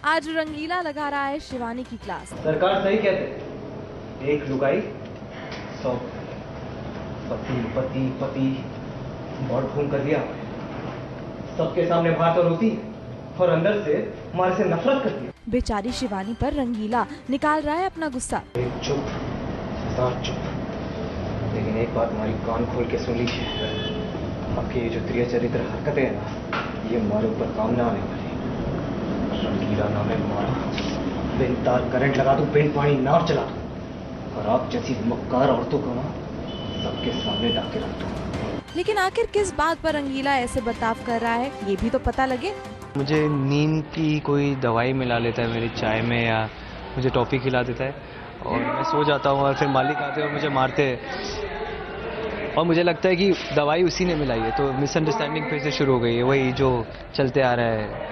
आज रंगीला लगा रहा है शिवानी की क्लास। सरकार सही कहते हैं, एक लुगाई 100 पति पति पति बहुत ढूंढ कर दिया। सबके सामने बाहर तो रोती है और अंदर से हमारे से नफरत करती है। बेचारी शिवानी पर रंगीला निकाल रहा है अपना गुस्सा। एक चुप, हजार चुप, लेकिन एक बात हमारी कान खोल के सुन लीजिए, आपकी ये जो त्रिय चरित्र हरकतें हैं ना, ये हमारे ऊपर काम ना आने वाली। रंगीला नाम है हमारा, बिन तार करंट लगा दूं, बिन पानी नाव चला दूं, और आप जैसी मक्कार औरतों को ना सबके सामने ला के रख दूं। लेकिन आखिर किस बात पर रंगीला ऐसे बर्ताव कर रहा है, ये भी तो पता लगे। मुझे नींद की कोई दवाई मिला लेता है मेरी चाय में, या मुझे टॉफ़ी खिला देता है और मैं सो जाता हूँ, और फिर मालिक आते हैं और मुझे मारते हैं और मुझे लगता है कि दवाई उसी ने मिलाई है। तो मिसअंडरस्टैंडिंग फिर से शुरू हो गई है, वही जो चलते आ रहा है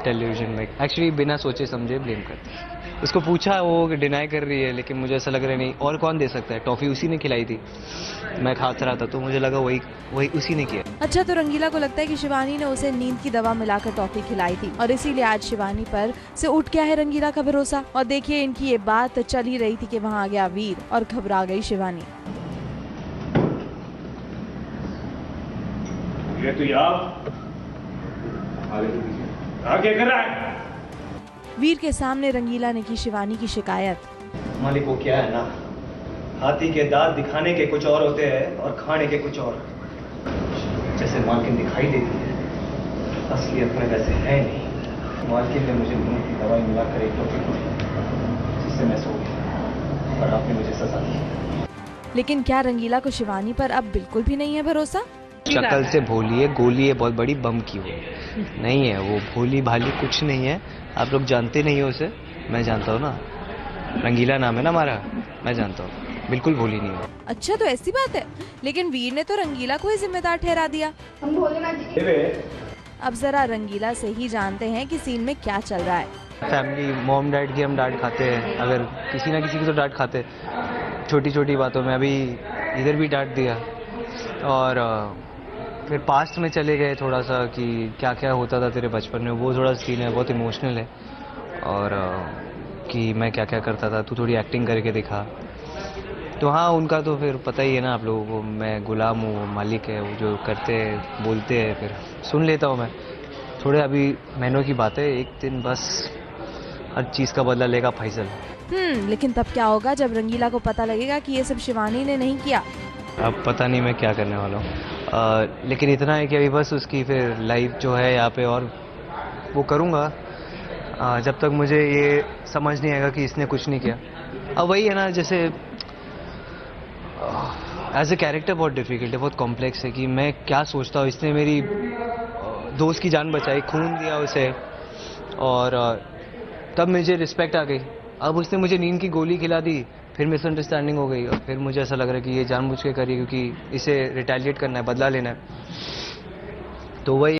टेलीविजन में। एक्चुअली बिना सोचे समझे ब्लेम करते हैं। उसको पूछा, वो डिनाई कर रही है, लेकिन मुझे ऐसा लग रहा है नहीं, और कौन दे सकता है, टॉफ़ी उसी ने खिलाई थी, मैं खाता रहा था, तो मुझे लगा वही उसी ने किया। अच्छा, तो रंगीला को लगता है कि शिवानी ने उसे नींद की दवा मिलाकर टॉफी खिलाई थी और इसीलिए आज शिवानी पर से उठ गया है रंगीला का भरोसा। और देखिए, इनकी ये बात चल ही रही थी कि वहाँ आ गया वीर और घबरा गई शिवानी। ये तो आगे कर रहा है। वीर के सामने रंगीला ने की शिवानी की शिकायत। मालिक वो क्या है ना, हाथी के दांत दिखाने के कुछ और होते हैं और खाने के कुछ और। जैसे मालकिन दिखाई देती है, असलियत में वैसे है नहीं। मालकिन ने मुझे नींद की दवाई मिलाकर एक टॉफी दी, जिससे मैं सो गया और आपने मुझे सजा दी। लेकिन क्या रंगीला को शिवानी पर अब बिल्कुल भी नहीं है भरोसा? शक्ल से भोली है, गोली है, बहुत बड़ी बम की वो नहीं है। वो भोली भाली कुछ नहीं है, आप लोग जानते नहीं हो उसे, मैं जानता हूँ ना। रंगीला नाम है ना हमारा, मैं जानता हूँ, बिल्कुल भोली नहीं है। अच्छा, तो ऐसी बात है। लेकिन वीर ने तो रंगीला को ही जिम्मेदार ठहरा दिया। अब जरा रंगीला से ही जानते हैं कि सीन में क्या चल रहा है। फैमिली, मॉम डैड की हम डांट खाते हैं, अगर किसी ना किसी की तो डांट खाते, छोटी छोटी बातों में। अभी इधर भी डांट दिया, और फिर पास्ट में चले गए थोड़ा सा कि क्या क्या होता था तेरे बचपन में, वो थोड़ा सीन है, बहुत इमोशनल है। और कि मैं क्या क्या करता था, तू थोड़ी एक्टिंग करके दिखा। तो हाँ, उनका तो फिर पता ही है ना आप लोगों को, मैं गुलाम हूँ, वो मालिक है, वो जो करते हैं बोलते हैं, फिर सुन लेता हूँ मैं। थोड़े अभी महीनों की बात है, एक दिन बस हर चीज़ का बदला लेगा फैसल। लेकिन तब क्या होगा जब रंगीला को पता लगेगा कि ये सब शिवानी ने नहीं किया? अब पता नहीं मैं क्या करने वाला हूँ, लेकिन इतना है कि अभी बस उसकी फिर लाइफ जो है यहाँ पे, और वो करूँगा जब तक मुझे ये समझ नहीं आएगा कि इसने कुछ नहीं किया। अब वही है ना, जैसे एज ए कैरेक्टर बहुत डिफिकल्ट है, बहुत कॉम्प्लेक्स है कि मैं क्या सोचता हूँ। इसने मेरी दोस्त की जान बचाई, खून दिया उसे, और तब मुझे रिस्पेक्ट आ गई। अब उसने मुझे नींद की गोली खिला दी, फिर मिसअंडरस्टैंडिंग हो गई, और फिर मुझे ऐसा लग रहा है कि ये जानबूझ के करी, क्योंकि इसे रिटेलिएट करना है, बदला लेना है। तो वही